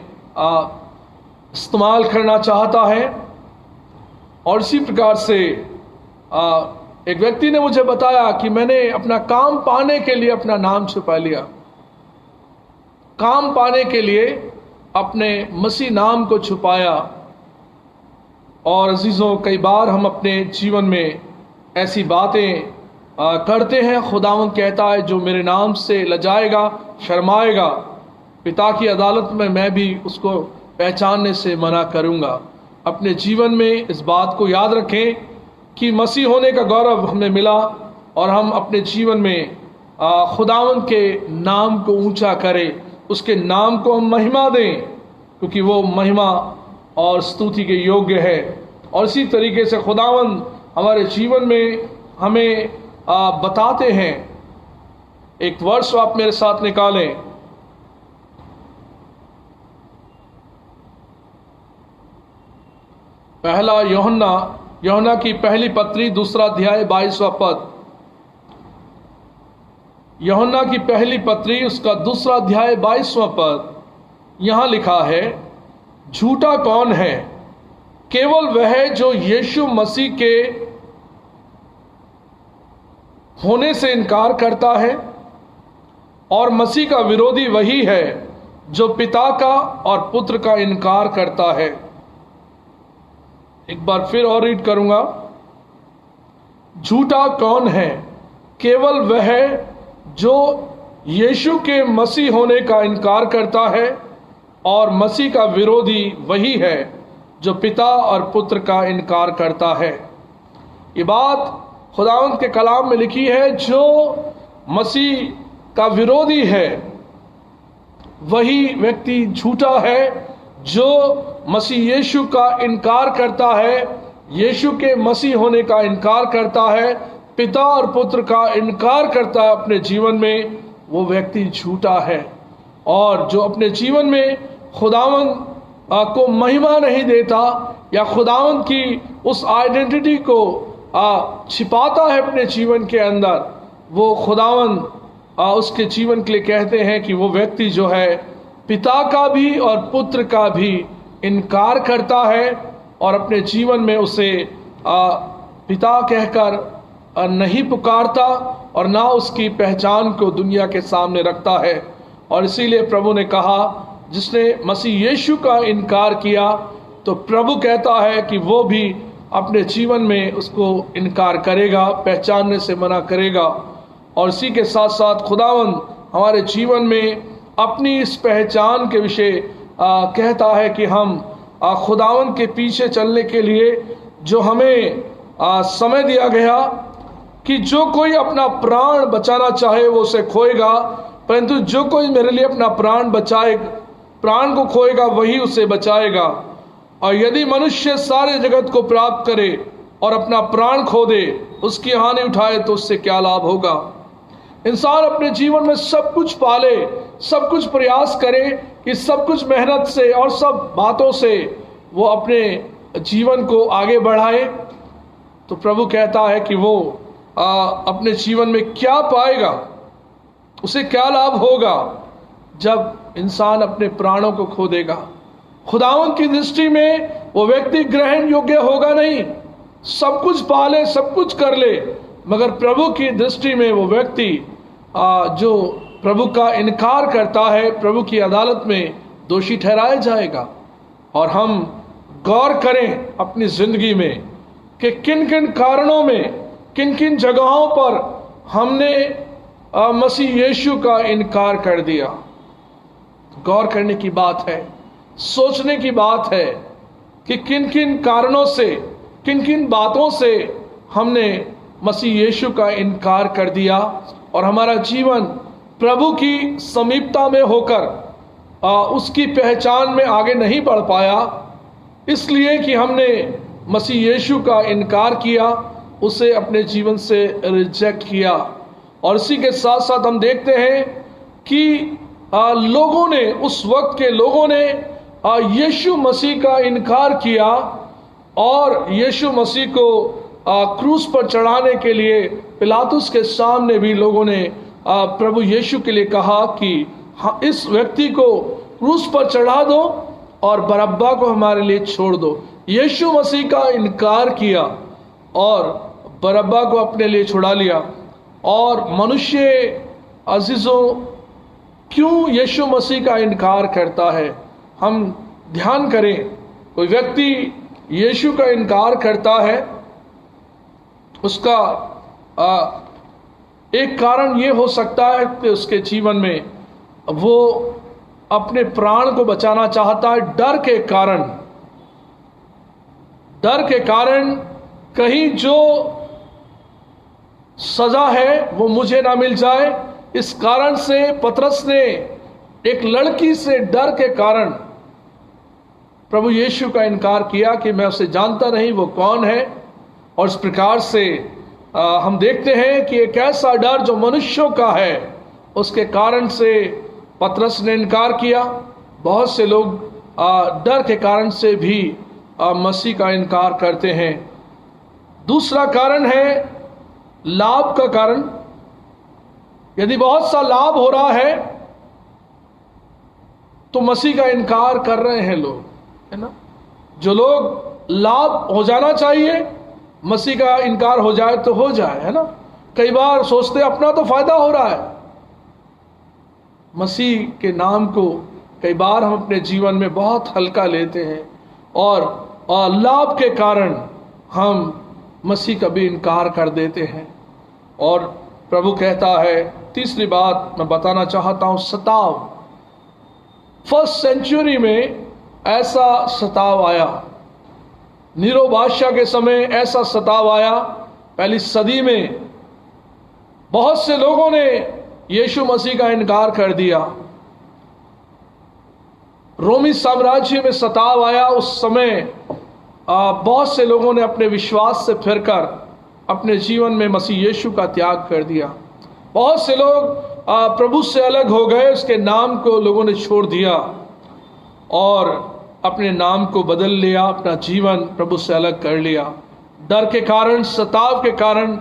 इस्तेमाल करना चाहता है। और इसी प्रकार से एक व्यक्ति ने मुझे बताया कि मैंने अपना काम पाने के लिए अपना नाम छुपा लिया, काम पाने के लिए अपने मसीह नाम को छुपाया। और अजीजों, कई बार हम अपने जीवन में ऐसी बातें करते हैं। खुदावंद कहता है, जो मेरे नाम से लजाएगा, शर्माएगा, पिता की अदालत में मैं भी उसको पहचानने से मना करूंगा। अपने जीवन में इस बात को याद रखें कि मसीह होने का गौरव हमें मिला और हम अपने जीवन में खुदावंद के नाम को ऊंचा करें, उसके नाम को हम महिमा दें, क्योंकि वो महिमा और स्तुति के योग्य है। और इसी तरीके से खुदावंद हमारे जीवन में हमें बताते हैं। एक वर्ष आप मेरे साथ निकालें, पहला यूहन्ना की पहली पत्री 2 अध्याय 22वां पद। यूहन्ना की पहली पत्री उसका 2 अध्याय 22वां पद, यहां लिखा है, झूठा कौन है? केवल वह जो यीशु मसीह के होने से इनकार करता है, और मसीह का विरोधी वही है जो पिता का और पुत्र का इनकार करता है। एक बार फिर और रीड करूंगा, झूठा कौन है? केवल वह जो यीशु के मसीह होने का इनकार करता है, और मसीह का विरोधी वही है जो पिता और पुत्र का इनकार करता है। ये बात खुदावंद के कलाम में लिखी है। जो मसीह का विरोधी है वही व्यक्ति झूठा है। जो मसीह यीशु का इनकार करता है, यीशु के मसीह होने का इनकार करता है, पिता और पुत्र का इनकार करता है अपने जीवन में, वो व्यक्ति झूठा है। और जो अपने जीवन में खुदावंद को महिमा नहीं देता या खुदावंद की उस आइडेंटिटी को छिपाता है अपने जीवन के अंदर, वो खुदावंद उसके जीवन के लिए कहते हैं कि वो व्यक्ति जो है पिता का भी और पुत्र का भी इनकार करता है और अपने जीवन में उसे पिता कहकर नहीं पुकारता और ना उसकी पहचान को दुनिया के सामने रखता है। और इसीलिए प्रभु ने कहा, जिसने मसीह यीशु का इनकार किया, तो प्रभु कहता है कि वो भी अपने जीवन में उसको इनकार करेगा, पहचानने से मना करेगा। और इसी के साथ साथ खुदावंद हमारे जीवन में अपनी इस पहचान के विषय कहता है कि हम खुदावंद के पीछे चलने के लिए जो हमें समय दिया गया कि जो कोई अपना प्राण बचाना चाहे वो उसे खोएगा, परंतु जो कोई मेरे लिए अपना प्राण को खोएगा वही उसे बचाएगा। और यदि मनुष्य सारे जगत को प्राप्त करे और अपना प्राण खो दे, उसकी हानि उठाए, तो उससे क्या लाभ होगा? इंसान अपने जीवन में सब कुछ पाले, सब कुछ प्रयास करे कि सब कुछ मेहनत से और सब बातों से वो अपने जीवन को आगे बढ़ाए, तो प्रभु कहता है कि वो अपने जीवन में क्या पाएगा, उसे क्या लाभ होगा जब इंसान अपने प्राणों को खो देगा। खुदावंद की दृष्टि में वो व्यक्ति ग्रहण योग्य होगा नहीं। सब कुछ पाले, सब कुछ कर ले, मगर प्रभु की दृष्टि में वो व्यक्ति जो प्रभु का इनकार करता है, प्रभु की अदालत में दोषी ठहराया जाएगा। और हम गौर करें अपनी जिंदगी में कि किन किन कारणों में, किन किन जगहों पर हमने मसीह यीशु का इनकार कर दिया। गौर करने की बात है, सोचने की बात है कि किन किन कारणों से, किन किन बातों से हमने मसीह यीशु का इनकार कर दिया और हमारा जीवन प्रभु की समीपता में होकर उसकी पहचान में आगे नहीं बढ़ पाया, इसलिए कि हमने मसीह यीशु का इनकार किया, उसे अपने जीवन से रिजेक्ट किया। और इसी के साथ साथ हम देखते हैं कि लोगों ने, उस वक्त के लोगों ने यीशु मसीह का इनकार किया और यीशु मसीह को क्रूस पर चढ़ाने के लिए पिलातुस के सामने भी लोगों ने प्रभु यीशु के लिए कहा कि इस व्यक्ति को क्रूस पर चढ़ा दो और बरअब्बा को हमारे लिए छोड़ दो। यीशु मसीह का इनकार किया और बरअब्बा को अपने लिए छुड़ा लिया। और मनुष्य अजीजों, क्यों यीशु मसीह का इनकार करता है? हम ध्यान करें, कोई व्यक्ति यीशु का इनकार करता है, उसका एक कारण ये हो सकता है कि उसके जीवन में वो अपने प्राण को बचाना चाहता है, डर के कारण। डर के कारण कहीं जो सजा है वो मुझे ना मिल जाए, इस कारण से पतरस ने एक लड़की से डर के कारण प्रभु यीशु का इनकार किया कि मैं उसे जानता नहीं, वो कौन है। और इस प्रकार से हम देखते हैं कि एक ऐसा डर जो मनुष्यों का है, उसके कारण से पतरस ने इनकार किया। बहुत से लोग डर के कारण से भी मसीह का इनकार करते हैं। दूसरा कारण है लाभ का कारण। यदि बहुत सा लाभ हो रहा है तो मसीह का इनकार कर रहे हैं लोग, है ना। जो लोग लाभ हो जाना चाहिए, मसीह का इनकार हो जाए तो हो जाए, है ना। कई बार सोचते अपना तो फायदा हो रहा है। मसीह के नाम को कई बार हम अपने जीवन में बहुत हल्का लेते हैं और लाभ के कारण हम मसीह का भी इनकार कर देते हैं। और प्रभु कहता है, तीसरी बात मैं बताना चाहता हूं, सताव। फर्स्ट सेंचुरी में ऐसा सताव आया, नीरो बादशाह के समय ऐसा सताव आया, पहली सदी में बहुत से लोगों ने यीशु मसीह का इनकार कर दिया। रोमी साम्राज्य में सताव आया, उस समय बहुत से लोगों ने अपने विश्वास से फिरकर अपने जीवन में मसीह यीशु का त्याग कर दिया। बहुत से लोग प्रभु से अलग हो गए, उसके नाम को लोगों ने छोड़ दिया और अपने नाम को बदल लिया, अपना जीवन प्रभु से अलग कर लिया। डर के कारण, सताव के कारण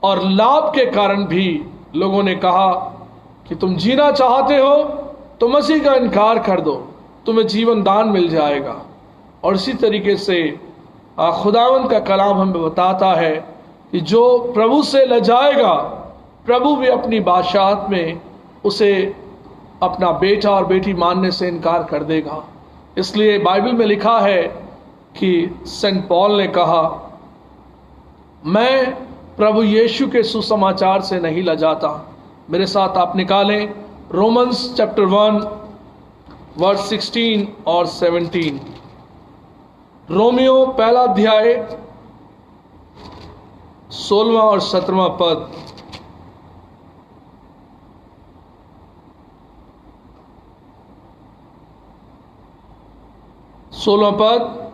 और लाभ के कारण भी लोगों ने कहा कि तुम जीना चाहते हो तो मसीह का इनकार कर दो, तुम्हें जीवन दान मिल जाएगा। और इसी तरीके से खुदावंद का कलाम हमें बताता है कि जो प्रभु से लजाएगा, प्रभु भी अपनी बादशाहत में उसे अपना बेटा और बेटी मानने से इनकार कर देगा। इसलिए बाइबल में लिखा है कि सेंट पॉल ने कहा, मैं प्रभु यीशु के सुसमाचार से नहीं लजाता। मेरे साथ आप निकालें रोमन्स चैप्टर 1 वर्स 16 और 17। रोमियो पहला अध्याय 16वां और 17वां पद। सोलहवां पद,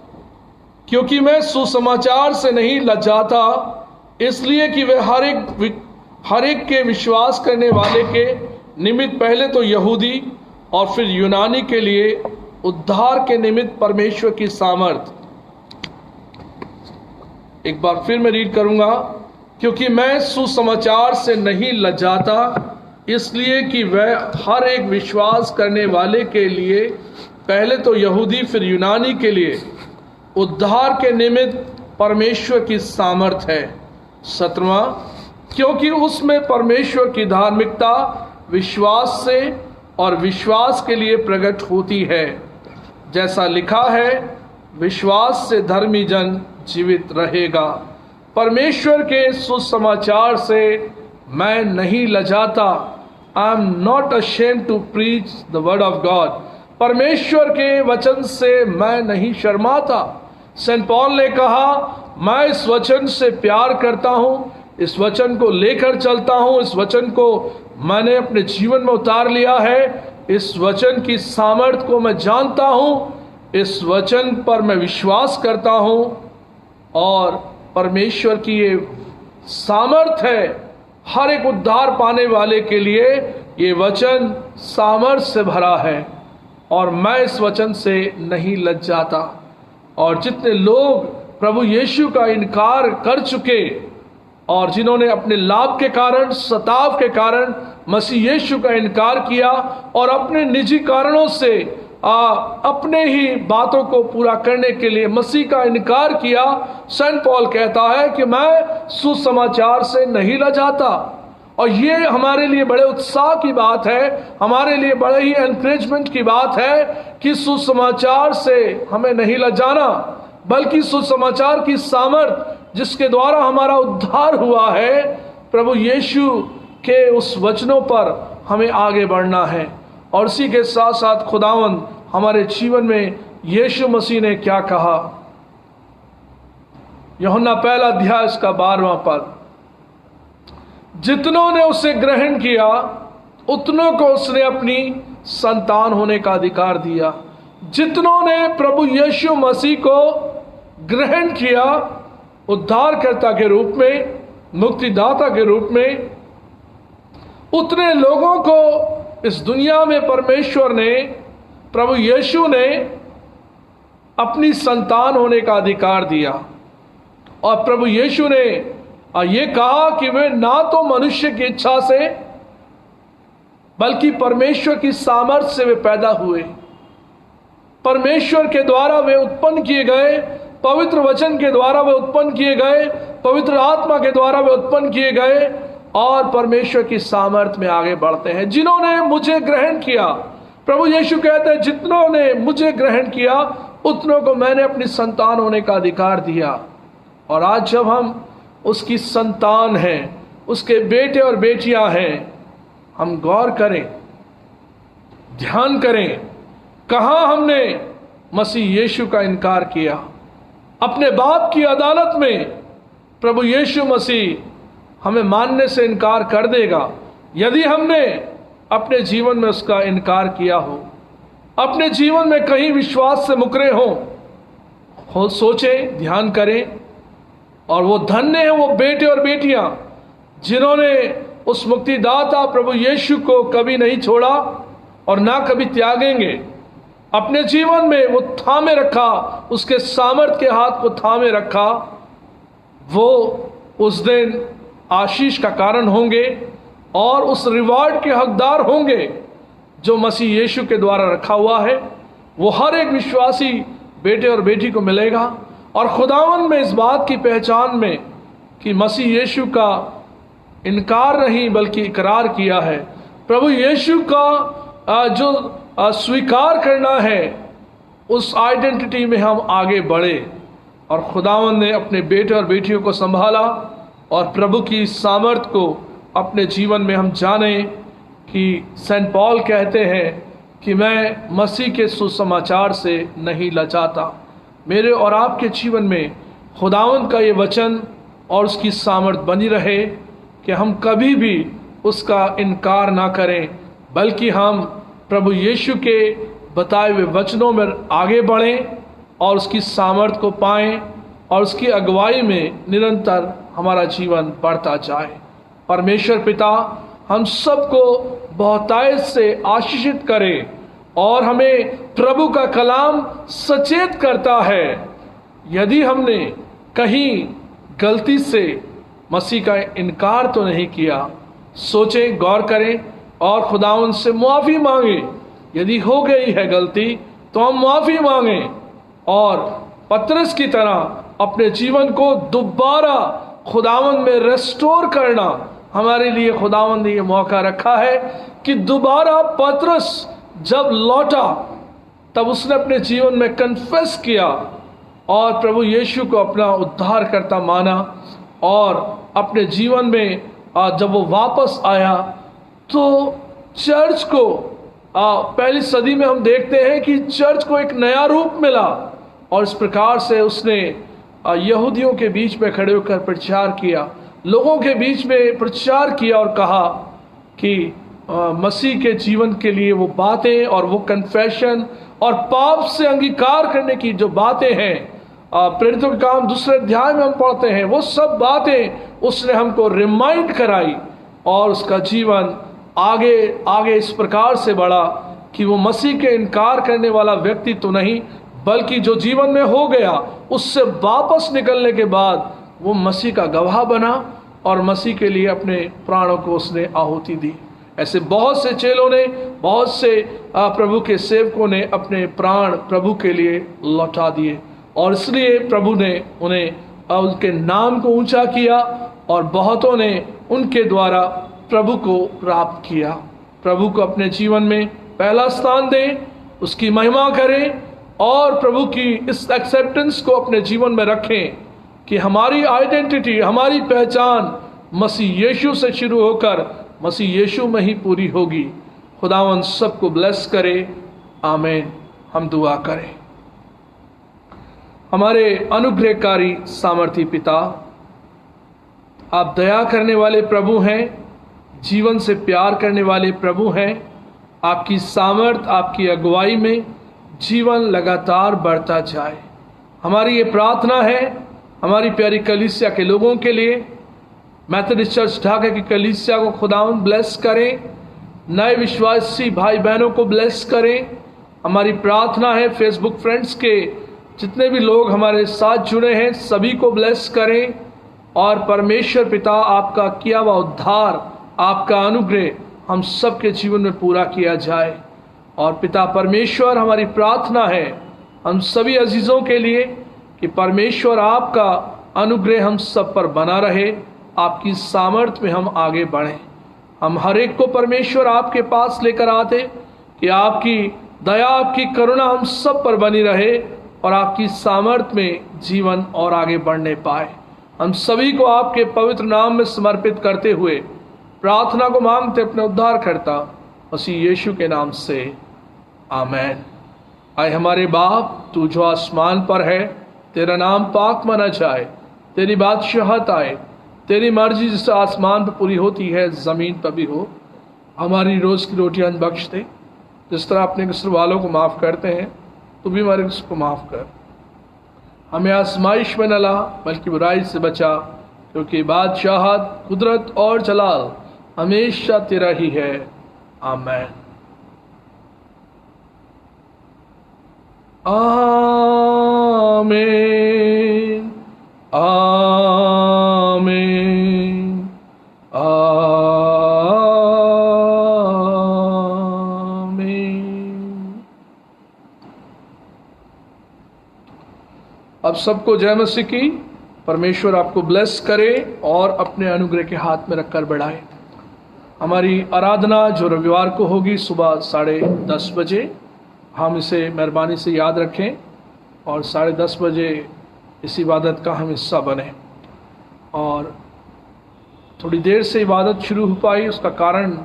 क्योंकि मैं सुसमाचार से नहीं लजाता, इसलिए कि वे हर एक हर एक के विश्वास करने वाले के निमित्त, पहले तो यहूदी और फिर यूनानी के लिए उद्धार के निमित्त परमेश्वर की सामर्थ। एक बार फिर मैं रीड करूंगा, क्योंकि मैं सुसमाचार से नहीं लजाता, इसलिए कि वह हर एक विश्वास करने वाले के लिए, पहले तो यहूदी फिर यूनानी के लिए उद्धार के निमित्त परमेश्वर की सामर्थ है। 17वां, क्योंकि उसमें परमेश्वर की धार्मिकता विश्वास से और विश्वास के लिए प्रकट होती है, जैसा लिखा है, विश्वास से धर्मी जन जीवित रहेगा। परमेश्वर के सुसमाचार से मैं नहीं लजाता। I am not ashamed to preach the word of God. परमेश्वर के वचन से मैं नहीं शर्माता। सेंट पॉल ने कहा, मैं इस वचन से प्यार करता हूँ, इस वचन को लेकर चलता हूँ, इस वचन को मैंने अपने जीवन में उतार लिया है, इस वचन की सामर्थ को मैं जानता हूँ, इस वचन पर मैं विश्वास करता हूँ, और परमेश्वर की ये सामर्थ है हर एक उद्धार पाने वाले के लिए। ये वचन सामर्थ से भरा है और मैं इस वचन से नहीं लजाता। और जितने लोग प्रभु यीशु का इनकार कर चुके और जिन्होंने अपने लाभ के कारण, सताव के कारण मसीह यीशु का इनकार किया और अपने निजी कारणों से अपने ही बातों को पूरा करने के लिए मसीह का इनकार किया, सेंट पॉल कहता है कि मैं सुसमाचार से नहीं लजाता। और ये हमारे लिए बड़े उत्साह की बात है, हमारे लिए बड़े ही एनकरेजमेंट की बात है कि सुसमाचार से हमें नहीं लजाना, बल्कि सुसमाचार की सामर्थ जिसके द्वारा हमारा उद्धार हुआ है, प्रभु यीशु के उस वचनों पर हमें आगे बढ़ना है। और इसी के साथ साथ खुदावंद हमारे जीवन में यीशु मसीह ने क्या कहा, यूहन्ना पहला अध्याय इसका 12वां पद, जितनों ने उसे ग्रहण किया उतनों को उसने अपनी संतान होने का अधिकार दिया। जितनों ने प्रभु यीशु मसीह को ग्रहण किया उद्धारकर्ता के रूप में, मुक्तिदाता के रूप में, उतने लोगों को इस दुनिया में परमेश्वर ने, प्रभु यीशु ने अपनी संतान होने का अधिकार दिया। और प्रभु यीशु ने ये कहा कि वे ना तो मनुष्य की इच्छा से बल्कि परमेश्वर की सामर्थ से वे पैदा हुए। परमेश्वर के द्वारा वे उत्पन्न किए गए, पवित्र वचन के द्वारा वे उत्पन्न किए गए, पवित्र आत्मा के द्वारा वे उत्पन्न किए गए और परमेश्वर की सामर्थ में आगे बढ़ते हैं। जिन्होंने मुझे ग्रहण किया, प्रभु यीशु कहते हैं, जितनों ने मुझे ग्रहण किया उतनों को मैंने अपनी संतान होने का अधिकार दिया। और आज जब हम उसकी संतान हैं, उसके बेटे और बेटियां हैं, हम गौर करें, ध्यान करें, कहां हमने मसीह यीशु का इनकार किया। अपने बाप की अदालत में प्रभु यीशु मसीह हमें मानने से इनकार कर देगा यदि हमने अपने जीवन में उसका इनकार किया हो, अपने जीवन में कहीं विश्वास से मुकरे हो सोचें, ध्यान करें। और वो धन्य हैं वो बेटे और बेटियां जिन्होंने उस मुक्तिदाता प्रभु यीशु को कभी नहीं छोड़ा और ना कभी त्यागेंगे। अपने जीवन में वो थामे रखा, उसके सामर्थ के हाथ को थामे रखा। वो उस दिन आशीष का कारण होंगे और उस रिवार्ड के हकदार होंगे जो मसीह यीशु के द्वारा रखा हुआ है। वो हर एक विश्वासी बेटे और बेटी को मिलेगा। और खुदावन में इस बात की पहचान में कि मसीह यीशु का इनकार नहीं बल्कि इकरार किया है, प्रभु यीशु का जो स्वीकार करना है, उस आइडेंटिटी में हम आगे बढ़े। और खुदावन ने अपने बेटे और बेटियों को संभाला और प्रभु की सामर्थ को अपने जीवन में हम जाने कि सेंट पॉल कहते हैं कि मैं मसीह के सुसमाचार से नहीं लजाता। मेरे और आपके जीवन में खुदावंद का ये वचन और उसकी सामर्थ बनी रहे कि हम कभी भी उसका इनकार ना करें, बल्कि हम प्रभु यीशु के बताए हुए वचनों में आगे बढ़ें और उसकी सामर्थ को पाएं और उसकी अगुवाई में निरंतर हमारा जीवन बढ़ता जाए। परमेश्वर पिता हम सबको बहुतायत से आशीषित करे और हमें प्रभु का कलाम सचेत करता है। यदि हमने कहीं गलती से मसीह का इनकार तो नहीं किया, सोचें, गौर करें और खुदावंद से मुआफ़ी मांगे। यदि हो गई है गलती तो हम मुआफ़ी मांगें और पतरस की तरह अपने जीवन को दोबारा खुदावंद में रेस्टोर करना हमारे लिए खुदावंद ने ये मौका रखा है कि दोबारा पतरस जब लौटा तब उसने अपने जीवन में कन्फेस किया और प्रभु यीशु को अपना उद्धारकर्ता माना। और अपने जीवन में जब वो वापस आया तो चर्च को पहली सदी में हम देखते हैं कि चर्च को एक नया रूप मिला और इस प्रकार से उसने यहूदियों के बीच में खड़े होकर प्रचार किया, लोगों के बीच में प्रचार किया और कहा कि मसीह के जीवन के लिए वो बातें और वो कन्फेशन और पाप से अंगीकार करने की जो बातें हैं, प्रेरितों के काम 2 अध्याय में हम पढ़ते हैं, वो सब बातें उसने हमको रिमाइंड कराई और उसका जीवन आगे आगे इस प्रकार से बढ़ा कि वो मसीह के इनकार करने वाला व्यक्ति तो नहीं, बल्कि जो जीवन में हो गया उससे वापस निकलने के बाद वो मसीह का गवाह बना और मसीह के लिए अपने प्राणों को उसने आहुति दी। ऐसे बहुत से चेलों ने, बहुत से प्रभु के सेवकों ने अपने प्राण प्रभु के लिए लौटा दिए और इसलिए प्रभु ने उन्हें उनके नाम को ऊंचा किया और बहुतों ने उनके द्वारा प्रभु को प्राप्त किया। प्रभु को अपने जीवन में पहला स्थान दें, उसकी महिमा करें और प्रभु की इस एक्सेप्टेंस को अपने जीवन में रखें कि हमारी आइडेंटिटी, हमारी पहचान मसीह यीशु से शुरू होकर मसीह यीशु में ही पूरी होगी। खुदावंद सबको ब्लेस करे, आमीन। हम दुआ करें। हमारे अनुग्रहकारी सामर्थी पिता, आप दया करने वाले प्रभु हैं, जीवन से प्यार करने वाले प्रभु हैं। आपकी सामर्थ, आपकी अगुवाई में जीवन लगातार बढ़ता जाए। हमारी ये प्रार्थना है हमारी प्यारी कलीसिया के लोगों के लिए। मैथोडिस्ट चर्च ढाका की कलीसिया को खुदावंद ब्लेस करें, नए विश्वासी भाई बहनों को ब्लेस करें। हमारी प्रार्थना है फेसबुक फ्रेंड्स के जितने भी लोग हमारे साथ जुड़े हैं सभी को ब्लेस करें और परमेश्वर पिता आपका किया हुआ उद्धार, आपका अनुग्रह हम सबके जीवन में पूरा किया जाए। और पिता परमेश्वर, हमारी प्रार्थना है हम सभी अजीज़ों के लिए कि परमेश्वर आपका अनुग्रह हम सब पर बना रहे, आपकी सामर्थ्य में हम आगे बढ़ें। हम हर एक को परमेश्वर आपके पास लेकर आते कि आपकी दया, आपकी करुणा हम सब पर बनी रहे और आपकी सामर्थ्य में जीवन और आगे बढ़ने पाए। हम सभी को आपके पवित्र नाम में समर्पित करते हुए प्रार्थना को मांगते अपने उद्धार करता मसीह यीशु के नाम से, आमीन। आए हमारे बाप, तू जो आसमान पर है, तेरा नाम पाक माना जाए, तेरी बादशाहत आए, तेरी मर्जी जिस आसमान पर पूरी होती है ज़मीन पर भी हो। हमारी रोज़ की रोटियां बख्श दे, जिस तरह अपने कसूर वालों को माफ़ करते हैं तू भी हमारे कसूर को माफ़ कर। हमें आजमाइश में न ला बल्कि बुराई से बचा, क्योंकि बादशाहत, कुदरत और जलाल हमेशा तेरा ही है, आमीन। आमीन, आमीन, आमीन। अब सबको जय मसीह की। परमेश्वर आपको ब्लेस करे और अपने अनुग्रह के हाथ में रखकर बढ़ाए। हमारी आराधना जो रविवार को होगी सुबह 10:30 बजे, हम इसे मेहरबानी से याद रखें और 10:30 बजे इस इबादत का हम हिस्सा बने। और थोड़ी देर से इबादत शुरू हो पाई, उसका कारण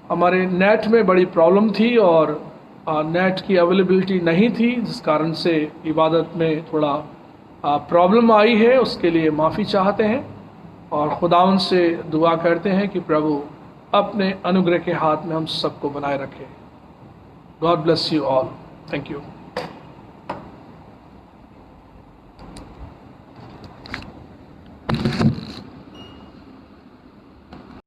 हमारे नेट में बड़ी प्रॉब्लम थी और नेट की अवेलेबिलिटी नहीं थी, जिस कारण से इबादत में थोड़ा प्रॉब्लम आई है। उसके लिए माफ़ी चाहते हैं और खुदावंद से दुआ करते हैं कि प्रभु अपने अनुग्रह के हाथ में हम सबको बनाए रखे। God bless you all. Thank you.